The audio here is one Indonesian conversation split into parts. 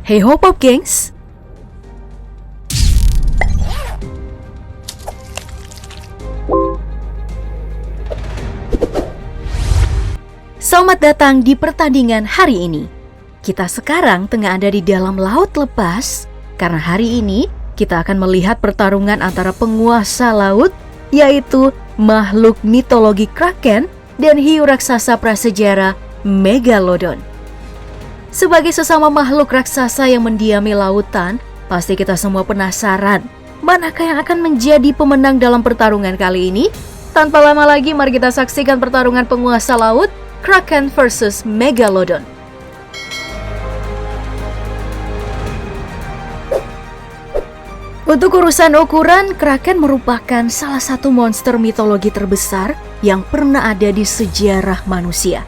Hey ho Pop Gengs! Selamat datang di pertandingan hari ini. Kita sekarang tengah ada di dalam laut lepas, karena hari ini kita akan melihat pertarungan antara penguasa laut, yaitu makhluk mitologi Kraken dan hiu raksasa prasejarah Megalodon. Sebagai sesama makhluk raksasa yang mendiami lautan, pasti kita semua penasaran manakah yang akan menjadi pemenang dalam pertarungan kali ini. Tanpa lama lagi, mari kita saksikan pertarungan penguasa laut Kraken versus Megalodon. Untuk urusan ukuran, Kraken merupakan salah satu monster mitologi terbesar yang pernah ada di sejarah manusia.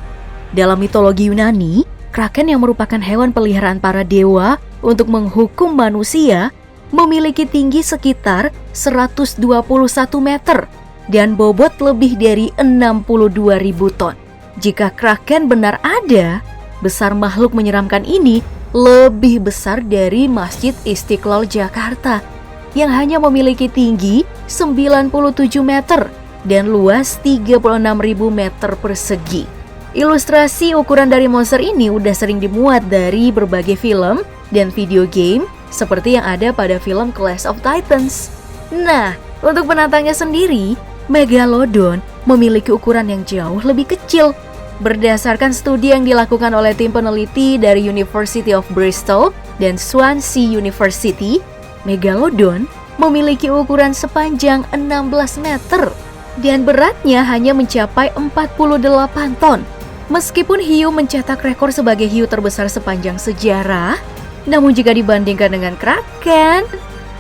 Dalam mitologi Yunani, Kraken yang merupakan hewan peliharaan para dewa untuk menghukum manusia memiliki tinggi sekitar 121 meter dan bobot lebih dari 62.000 ton. Jika Kraken benar ada, besar makhluk menyeramkan ini lebih besar dari Masjid Istiqlal Jakarta yang hanya memiliki tinggi 97 meter dan luas 36.000 meter persegi. Ilustrasi ukuran dari monster ini udah sering dimuat dari berbagai film dan video game seperti yang ada pada film Clash of Titans. Nah, untuk penantangnya sendiri, Megalodon memiliki ukuran yang jauh lebih kecil. Berdasarkan studi yang dilakukan oleh tim peneliti dari University of Bristol dan Swansea University, Megalodon memiliki ukuran sepanjang 16 meter dan beratnya hanya mencapai 48 ton. Meskipun hiu mencetak rekor sebagai hiu terbesar sepanjang sejarah, namun jika dibandingkan dengan Kraken,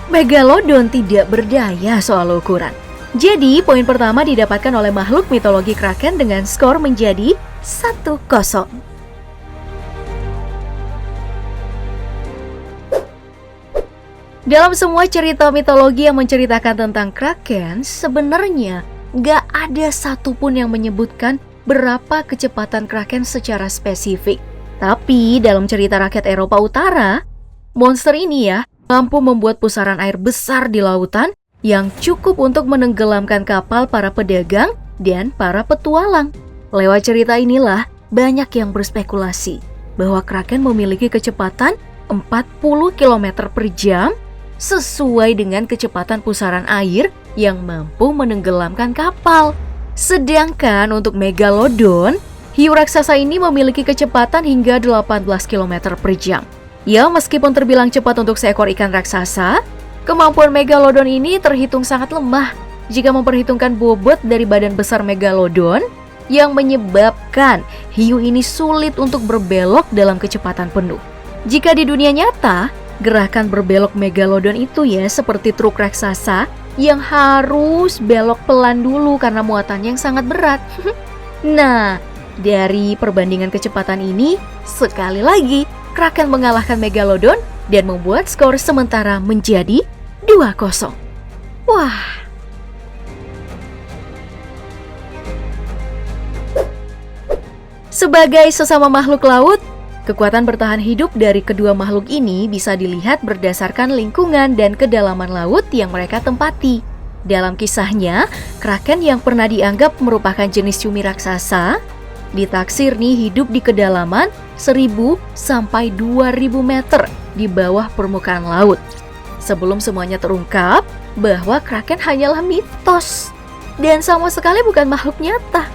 Megalodon tidak berdaya soal ukuran. Jadi, poin pertama didapatkan oleh makhluk mitologi Kraken dengan skor menjadi 1-0. Dalam semua cerita mitologi yang menceritakan tentang Kraken, sebenarnya gak ada satupun yang menyebutkan berapa kecepatan Kraken secara spesifik. Tapi dalam cerita rakyat Eropa Utara, monster ini mampu membuat pusaran air besar di lautan yang cukup untuk menenggelamkan kapal para pedagang dan para petualang. Lewat cerita inilah banyak yang berspekulasi bahwa Kraken memiliki kecepatan 40 km per jam sesuai dengan kecepatan pusaran air yang mampu menenggelamkan kapal. Sedangkan untuk Megalodon, hiu raksasa ini memiliki kecepatan hingga 18 km per jam. Ya, meskipun terbilang cepat untuk seekor ikan raksasa, kemampuan Megalodon ini terhitung sangat lemah jika memperhitungkan bobot dari badan besar Megalodon yang menyebabkan hiu ini sulit untuk berbelok dalam kecepatan penuh. Jika di dunia nyata, gerakan berbelok Megalodon itu seperti truk raksasa yang harus belok pelan dulu karena muatannya yang sangat berat. Nah, dari perbandingan kecepatan ini, sekali lagi Kraken mengalahkan Megalodon dan membuat skor sementara menjadi 2-0. Wah. Sebagai sesama makhluk laut, kekuatan bertahan hidup dari kedua makhluk ini bisa dilihat berdasarkan lingkungan dan kedalaman laut yang mereka tempati. Dalam kisahnya, Kraken yang pernah dianggap merupakan jenis cumi raksasa, ditaksir hidup di kedalaman 1.000 sampai 2.000 meter di bawah permukaan laut. Sebelum semuanya terungkap bahwa Kraken hanyalah mitos dan sama sekali bukan makhluk nyata.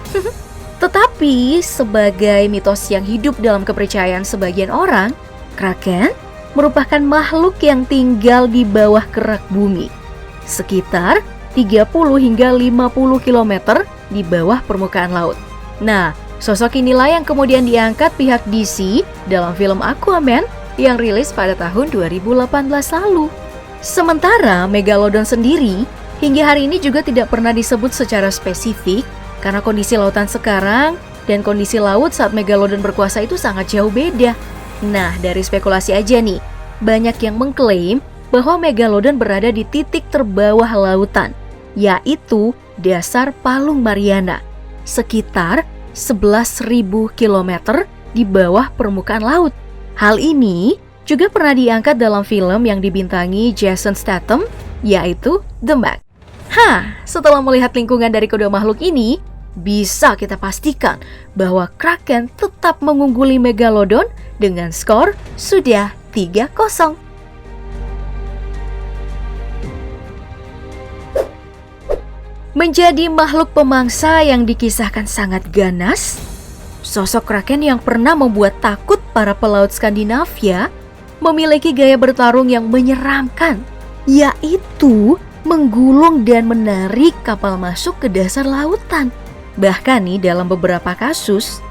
Tetapi sebagai mitos yang hidup dalam kepercayaan sebagian orang, Kraken merupakan makhluk yang tinggal di bawah kerak bumi, sekitar 30 hingga 50 km di bawah permukaan laut. Nah, sosok inilah yang kemudian diangkat pihak DC dalam film Aquaman yang rilis pada tahun 2018 lalu. Sementara Megalodon sendiri hingga hari ini juga tidak pernah disebut secara spesifik karena kondisi lautan sekarang dan kondisi laut saat Megalodon berkuasa itu sangat jauh beda. Nah, dari spekulasi aja nih, banyak yang mengklaim bahwa Megalodon berada di titik terbawah lautan, yaitu dasar Palung Mariana, sekitar 11.000 km di bawah permukaan laut. Hal ini juga pernah diangkat dalam film yang dibintangi Jason Statham, yaitu The Meg. Setelah melihat lingkungan dari kedua makhluk ini, bisa kita pastikan bahwa Kraken tetap mengungguli Megalodon dengan skor sudah 3-0. Menjadi makhluk pemangsa yang dikisahkan sangat ganas, sosok Kraken yang pernah membuat takut para pelaut Skandinavia memiliki gaya bertarung yang menyeramkan, yaitu menggulung dan menarik kapal masuk ke dasar lautan. Bahkan nih dalam beberapa kasus,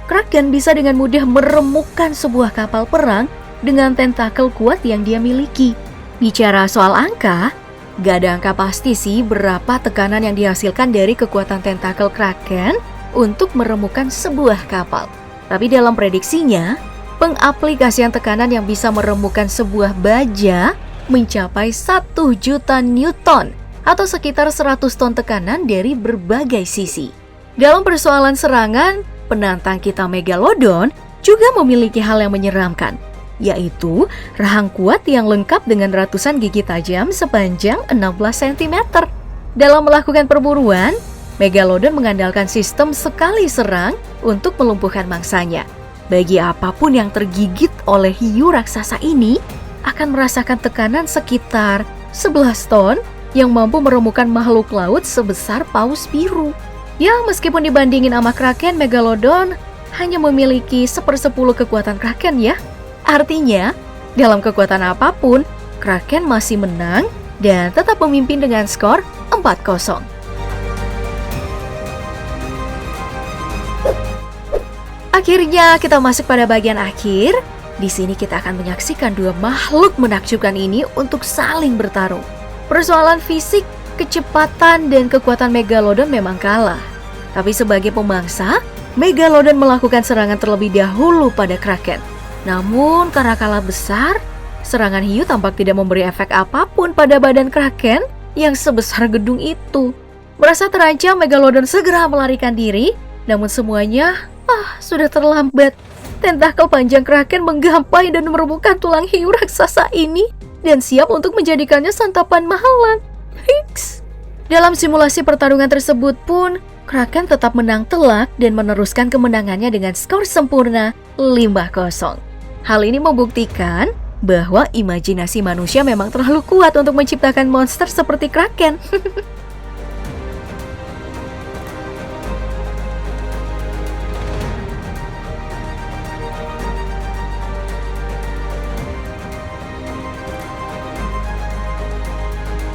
Kraken bisa dengan mudah meremukkan sebuah kapal perang dengan tentakel kuat yang dia miliki. Bicara soal angka, gak ada angka pasti sih berapa tekanan yang dihasilkan dari kekuatan tentakel Kraken untuk meremukkan sebuah kapal. Tapi dalam prediksinya, pengaplikasian tekanan yang bisa meremukkan sebuah baja mencapai 1 juta Newton atau sekitar 100 ton tekanan dari berbagai sisi. Dalam persoalan serangan, penantang kita Megalodon juga memiliki hal yang menyeramkan, yaitu rahang kuat yang lengkap dengan ratusan gigi tajam sepanjang 16 cm. Dalam melakukan perburuan, Megalodon mengandalkan sistem sekali serang untuk melumpuhkan mangsanya. Bagi apapun yang tergigit oleh hiu raksasa ini, akan merasakan tekanan sekitar 11 ton yang mampu meremukkan makhluk laut sebesar paus biru. Ya, meskipun dibandingin sama Kraken, Megalodon hanya memiliki 1/10 kekuatan Kraken ya. Artinya, dalam kekuatan apapun, Kraken masih menang dan tetap memimpin dengan skor 4-0. Akhirnya kita masuk pada bagian akhir. Di sini kita akan menyaksikan dua makhluk menakjubkan ini untuk saling bertarung. Persoalan fisik, kecepatan, dan kekuatan Megalodon memang kalah. Tapi sebagai pemangsa, Megalodon melakukan serangan terlebih dahulu pada Kraken. Namun karena kalah besar, serangan hiu tampak tidak memberi efek apapun pada badan Kraken yang sebesar gedung itu. Merasa terancam, Megalodon segera melarikan diri, namun semuanya sudah terlambat. Tentakel panjang Kraken menggapai dan meremukkan tulang hiu raksasa ini dan siap untuk menjadikannya santapan malam. Dalam simulasi pertarungan tersebut pun, Kraken tetap menang telak dan meneruskan kemenangannya dengan skor sempurna 5-0. Hal ini membuktikan bahwa imajinasi manusia memang terlalu kuat untuk menciptakan monster seperti Kraken.